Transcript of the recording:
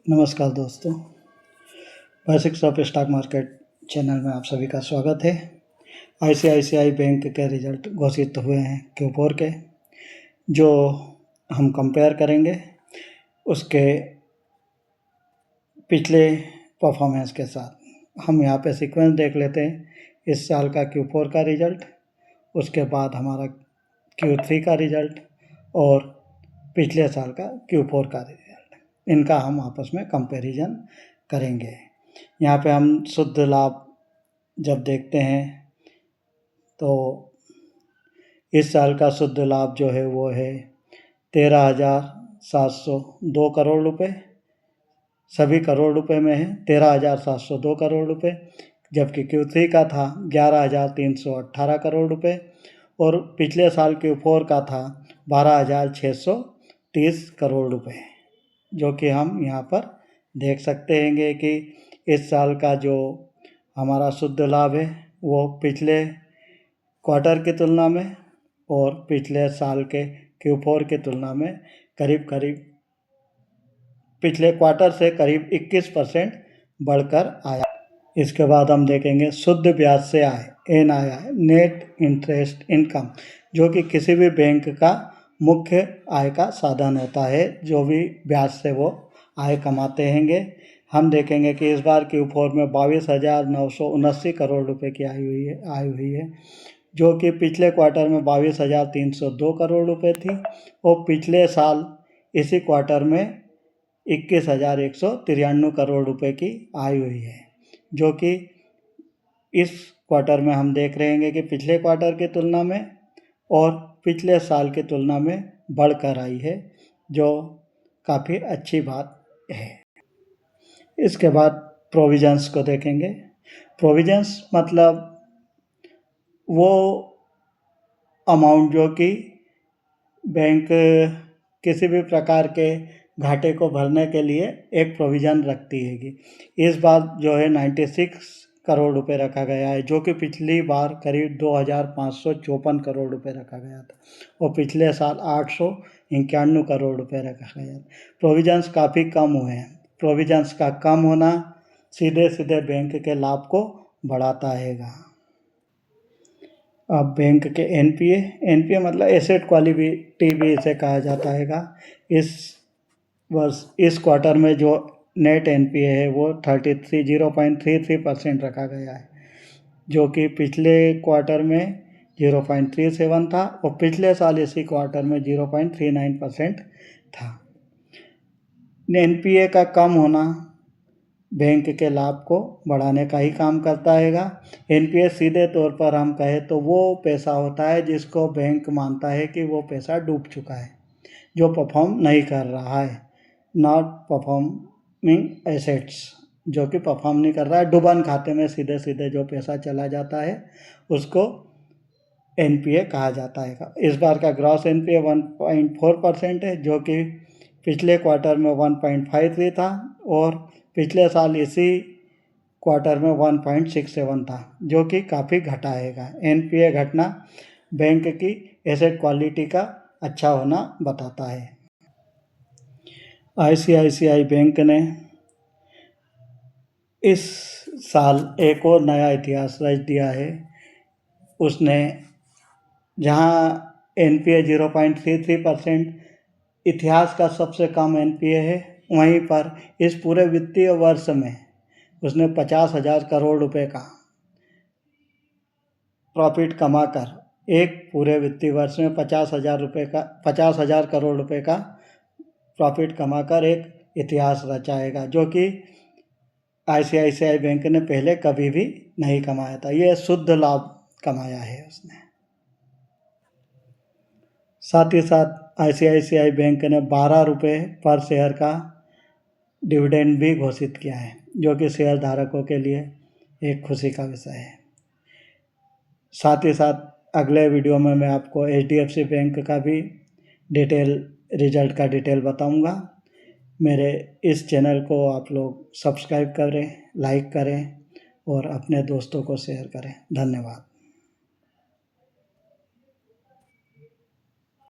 नमस्कार दोस्तों, basics of stock market channel में आप सभी का स्वागत है। आईसीआईसीआई बैंक के रिजल्ट घोषित हुए हैं Q4 के, जो हम कंपेयर करेंगे उसके पिछले परफॉर्मेंस के साथ। हम यहाँ पे सीक्वेंस देख लेते हैं, इस साल का Q4 का रिजल्ट, उसके बाद हमारा Q3 का रिजल्ट और पिछले साल का Q4 का रिजल्ट। इनका हम आपस में कंपैरिजन करेंगे। यहाँ पे हम शुद्ध लाभ जब देखते हैं तो इस साल का शुद्ध लाभ जो है वो है 13,702 करोड़ रुपए। सभी करोड़ रुपए में है, 13,702 करोड़ रुपए, जबकि Q3 का था 11,318 करोड़ रुपए और पिछले साल Q4 का था 12,630 करोड़ रुपए, जो कि हम यहाँ पर देख सकते हैं कि इस साल का जो हमारा शुद्ध लाभ है वो पिछले क्वार्टर की तुलना में और पिछले साल के Q4 की तुलना में करीब पिछले क्वार्टर से करीब 21% बढ़कर आया। इसके बाद हम देखेंगे शुद्ध ब्याज से आय, NII, नेट इंटरेस्ट इनकम, जो कि किसी भी बैंक का मुख्य आय का साधन होता है। जो भी ब्याज से वो आय कमाते हैंगे, हम देखेंगे कि इस बार Q4 में 22,979 करोड़ रुपए की आय हुई है, जो कि पिछले क्वार्टर में 22,302 करोड़ रुपए थी और पिछले साल इसी क्वार्टर में 21,193 करोड़ रुपए की आय हुई है, जो कि इस क्वार्टर में हम देख रहे हैं कि पिछले क्वार्टर की तुलना में और पिछले साल की तुलना में बढ़कर आई है, जो काफ़ी अच्छी बात है। इसके बाद प्रोविजंस को देखेंगे। प्रोविजंस मतलब वो अमाउंट जो कि बैंक किसी भी प्रकार के घाटे को भरने के लिए एक प्रोविज़न रखती है कि इस बार जो है 96 करोड़ रुपए रखा गया है, जो कि पिछली बार करीब 2,554 करोड़ रुपए रखा गया था और पिछले साल 891 करोड़ रुपए रखा गया था। प्रोविजंस काफ़ी कम हुए हैं। प्रोविजंस का कम होना सीधे बैंक के लाभ को बढ़ाता हैगा। अब बैंक के NPA मतलब एसेट क्वालिटी भी इसे कहा जाता हैगा। इस क्वार्टर में जो नेट NPA है वो 0.33% रखा गया है, जो कि पिछले क्वार्टर में 0.37 था और पिछले साल इसी क्वार्टर में 0.39% था। NPA का कम होना बैंक के लाभ को बढ़ाने का ही काम करता हैगा। NPA सीधे तौर पर हम कहें तो वो पैसा होता है जिसको बैंक मानता है कि वो पैसा डूब चुका है, जो परफॉर्म नहीं कर रहा है। नॉट परफॉर्मिंग एसेट्स, जो कि परफॉर्म नहीं कर रहा है, डुबन खाते में सीधे जो पैसा चला जाता है उसको NPA कहा जाता है। इस बार का ग्रॉस NPA 1.4% है, जो कि पिछले क्वार्टर में 1.53 था और पिछले साल इसी क्वार्टर में 1.67 था, जो कि काफ़ी घटा हैगा। NPA घटना बैंक की एसेट क्वालिटी का अच्छा होना बताता है। ICICI बैंक ने इस साल एक और नया इतिहास रच दिया है। उसने जहां NPA 0.33% इतिहास का सबसे कम NPA है, वहीं पर इस पूरे वित्तीय वर्ष में उसने 50,000 करोड़ रुपए का प्रॉफिट कमाकर, एक पूरे वित्तीय वर्ष में 50,000 करोड़ रुपए का प्रॉफिट कमाकर एक इतिहास रचाएगा, जो कि ICICI बैंक ने पहले कभी भी नहीं कमाया था। यह शुद्ध लाभ कमाया है उसने। साथ ही साथ ICICI बैंक ने 12 रुपये पर शेयर का डिविडेंड भी घोषित किया है, जो कि शेयर धारकों के लिए एक खुशी का विषय है। साथ ही साथ अगले वीडियो में मैं आपको HDFC बैंक का भी रिजल्ट का डिटेल बताऊंगा। मेरे इस चैनल को आप लोग सब्सक्राइब करें, लाइक करें और अपने दोस्तों को शेयर करें। धन्यवाद।